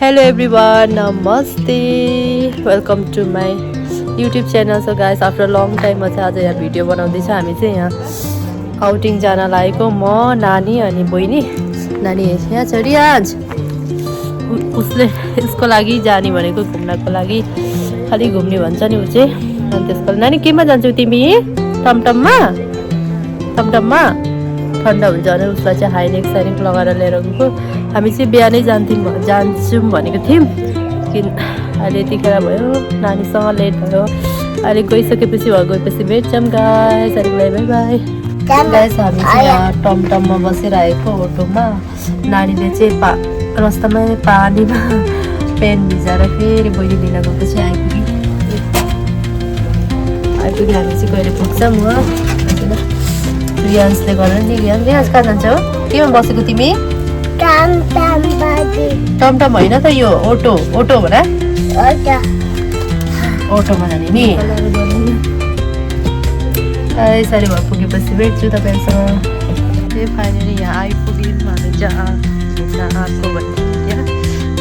Hello everyone, namaste. Welcome to my YouTube channel. So guys, after a long time म चाहिँ आज यहाँ video बनाउँदैछु. हामी चाहिँ यहाँ आउटिङ जान लागेको म, नानी अनि बहिनी. नानी यहाँ छ रियाज. उसले यसको लागि जाने भनेको घुम्नको लागि. खाली घुम्ने भन्छ नि उ चाहिँ. अनि त्यसको नानी केमा जान्छौ तिमी? टमटममा? टमटममा? ठन्डा हुन्छ भने उसलाई चाहिँ हाइनेक साइनेक लगाएर लिएर गएको. हामी चाहिँ बिहानै जान्छौँ भनेको थियौँ कि अहिले यतिखेर भयो नानीसँग लेट भयो. अहिले गइसकेपछि गएपछि भेट्छौँ गाइस. अहिले बाई बाई गाइस. हामी चाहिँ यहाँ टमटममा बसिरहेको अटोमा. नानीले चाहिँ रस्तामै पानीमा पेन भिजाएर फेरि बहिनी लिन गएको चाहिँ आइपुग्यो. हामी चाहिँ कहिले पुग्छौँ हो. रियान्सले गरेर नि रियान्स कहाँ जान्छ हो? केमा बसेको तिमी? टमटम होइन त यो अटो. अटो हो र? अटोमा जाने नि. यसरी भए पुगेपछि भेट्छु तपाईँहरूसँग. फाइनली यहाँ आइपुग्यौँ. हामी जहाँ घुम्न आएको भन्ने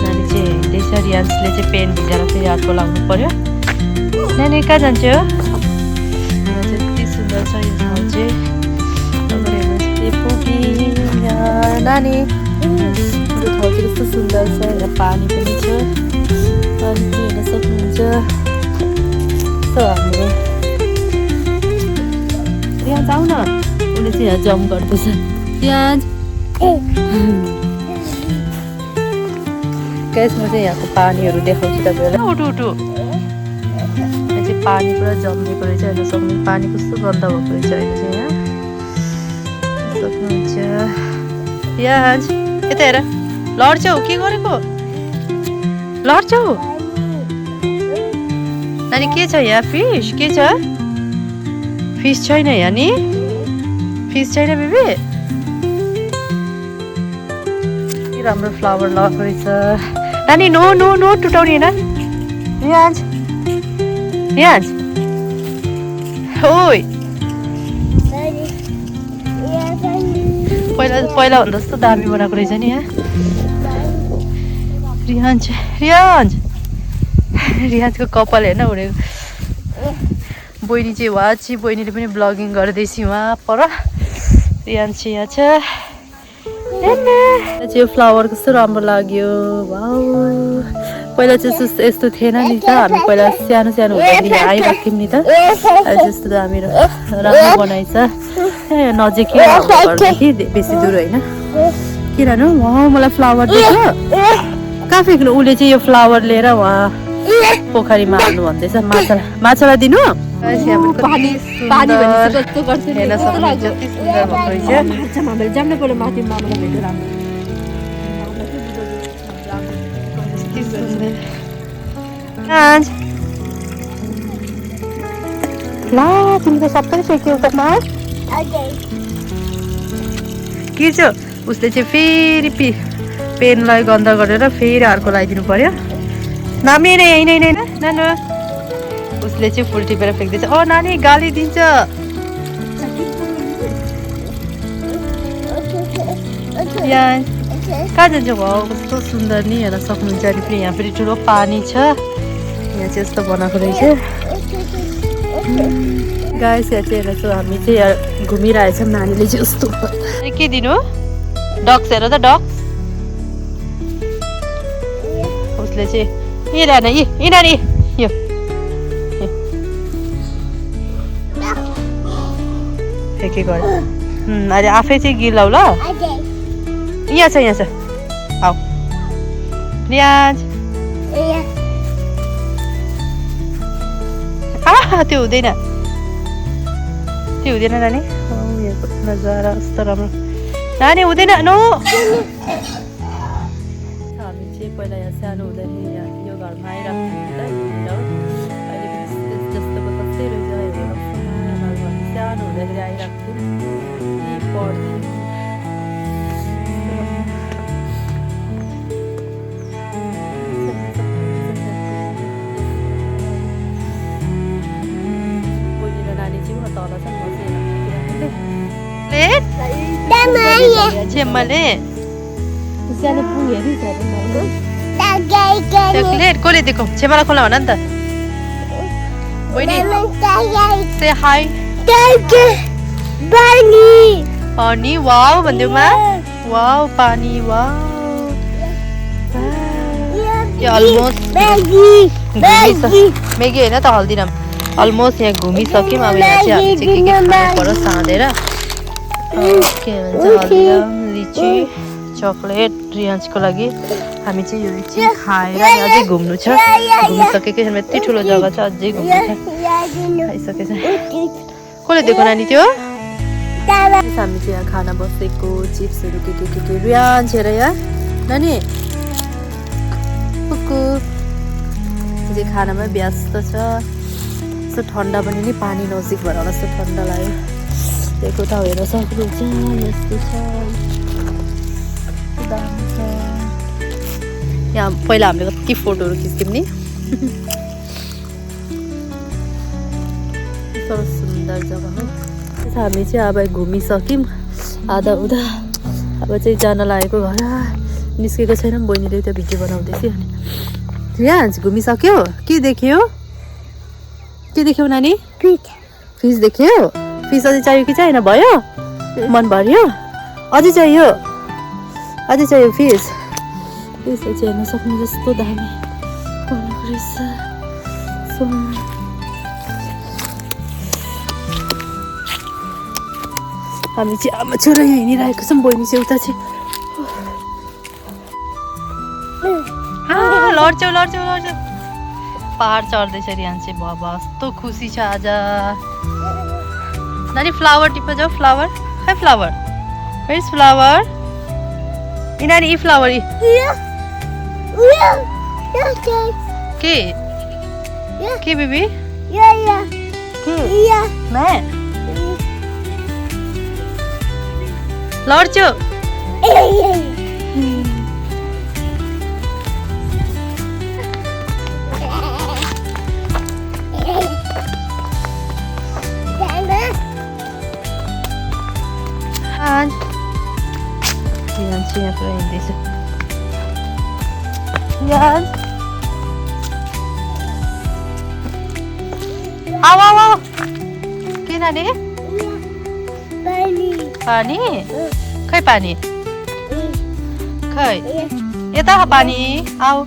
नानी चाहिँ हिँड्दैछ. रियान्सले चाहिँ पेन भिजाएर फेरि अर्को लाग्नु पर्यो. नानी कहाँ जान्छ हो? यति सुन्दर छ यो ठाउँ चाहिँ. नानी यो ठाउँ चाहिँ कस्तो सुन्दर छ. यहाँ पानी पनि छ. पानी पनि हेर्न सक्नुहुन्छ. सो हामीले रियाज आऊ न. उसले चाहिँ यहाँ जम्प गर्दैछ. रियाज गाइस म चाहिँ यहाँको पानीहरू देखाउँछु तपाईँहरूलाई. उठु उठु. यहाँ चाहिँ पानी पुरा जमेको रहेछ. हेर्न सक्नु पानी कस्तो गन्दा भएको रहेछ अहिले चाहिँ यहाँ सक्नुहुन्छ. रियाज यता हेर. लड्छौ के गरेको? लड्छौ नानी? के छ यहाँ? फिस के छ? फिस छैन यहाँ नि? फिस छैन बेबी? के राम्रो फ्लावर लगाएको रहेछ नानी. नो नो नो टुटाउने होइन. रियाज रियाज ओइ पहिला भन्दा जस्तो दामी बनाएको रहेछ नि यहाँ. रियाज रियाज रियाजको कपाल हेर्न उडेको. बहिनी चाहिँ वाची. बहिनीले पनि ब्लगिङ गर्दैछ वहाँ पर. रियाज चाहिँ यहाँ छ. यो फ्लावर कस्तो राम्रो लाग्यो. वाउ. पहिला चाहिँ यस्तो थिएन नि त. हामी पहिला सानो सानो हुँदाखेरि यहाँ आइरहेको थियौँ नि त. अहिले जस्तो त हामी राम्रो बनाएछ. नजिकै घरदेखि बेसी दूर होइन. किन उहाँ मलाई फ्लावर दिएको. कहाँ फेक्नु? उसले चाहिँ यो फ्लावर लिएर उहाँ पोखरीमा हाल्नु भन्दैछ. माछालाई दिनु. ला तिमी त सबै सेक्यौ त. के छ? उसले चाहिँ फेरि पेनलाई गन्दा गरेर फेरि अर्को लगाइदिनु पर्यो. नामी होइन होइन होइन नानु. उसले चाहिँ फुल टिपेर फ्याँक्दैछ. नानी गाली दिन्छ. यहाँ कहाँ जान्छ? भाउ कस्तो सुन्दर नि हेर्न सक्नुहुन्छ. अनि फेरि यहाँ फेरि ठुलो पानी छ. यहाँ चाहिँ यस्तो बनाएको रहेछ गाइस. यहाँ चाहिँ हेर्नुहोस् हामी चाहिँ यहाँ घुमिरहेछौँ. नानीले चाहिँ यस्तो के दिनु? डक्स हेर त डक्स. उसले चाहिँ यी नानी यी नानी यो के गर्यो? अहिले आफै चाहिँ गिलाउ ल. यहाँ छ आऊ. रियाज त्यो हुँदैन. त्यो हुँदैन नानी. यहाँको नजारा कस्तो राम्रो. नानी हुँदैन. नो हामी चाहिँ पहिला यहाँ सानो हुँदाखेरि यहाँ यो घरमा आइरहेको थियौँ. अहिले जस्तोको जस्तै रहेछ. सानो हुँदाखेरि आइरहेको थियौँ. पढ्थ्यौँ. बहिनी र नानी चाहिँ म तल छ. म चाहिँ मैले सानो पुगेरी छ. चकलेट कसले दिएको छेमालाई खोला भन नि त बहिनी से हाई पानी वाउ भन्देऊ मा वाउ पानी वाउ यो अलमोस्ट मैगी होइन त हल्दीराम अलमोस्ट यहाँ घुमिसक्यौँ अब यहाँ चाहिँ हामी चाहिँ के खानु पर्यो साँधेर के भन्छ हल्दीराम लिची चकलेट रियान्सको लागि हामी चाहिँ यो चाहिँ खाएर अझै घुम्नु छ घुमिसकेको छैन यति ठुलो जग्गा छ अझै घुम्नु छ खाइसकेछ कसले दिएको नानी त्यो हामी चाहिँ यहाँ खाना बसेको चिप्सहरू के रियान्स हेर यहाँ नानी कुकु चाहिँ खानामै व्यस्त छ यस्तो ठन्डा पनि नि पानी नजिक भएर होला यस्तो ठन्डा लाग्यो दिएको त हेर्न सक्नुहुन्छ यस्तो छ यहाँ पहिला हामीले कति फोटोहरू खिच्थ्यौँ नि सुन्दर जग्गा हो हामी चाहिँ अब घुमिसक्यौँ आधा उधा अब चाहिँ जान लागेको घर निस्केको छैनौँ बहिनीले त्यो भिडियो बनाउँदैछ अनि यहाँ घुमिसक्यो के देख्यो नानी फिस देख्यो फिस अझै चाहियो कि चाहिएन भयो मन भर्यो अझै चाहियो फिस चाहिँ हेर्न सक्नु जस्तो दामी रहेछ हामी चाहिँ आमा छोरा यहाँ हिँडिरहेको छौँ बहिनी चाहिँ उता चाहिँ लड्छौ पहाड चढ्दैछ रियान चाहिँ बाबा कस्तो खुसी छ आज नानी फ्लावर टिप्न जाऊ फ्लावर खै फ्लावर वेयर इज फ्लावर नानी ई फ्लावर के बेबी मैं लड्छु यहाँ पुरा हिँड्दैछ आऊ के नानी पानी खै पानी खै यता पानी आऊ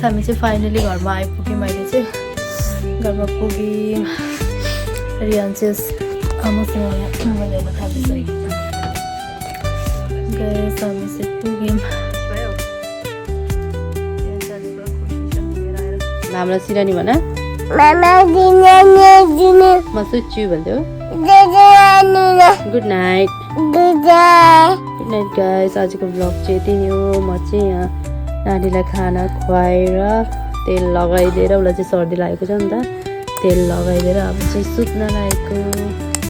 हामी चाहिँ फाइनली घरमा आइपुग्यौँ अहिले चाहिँ घरमा पुग्यौँ रियान चाहिँ आमासँग मोबाइल हेर्न थालिसक्यो गएछ हामी चाहिँ पुग्यौँ हाम्रो सिरानी भन म सुत्छु भन्थ्यो गुड नाइट गाइस आजको भ्लग चाहिँ यति नै हो म चाहिँ यहाँ नानीलाई खाना खुवाएर तेल लगाइदिएर उसलाई चाहिँ सर्दी लागेको छ नि त तेल लगाइदिएर अब चाहिँ सुत्न लागेको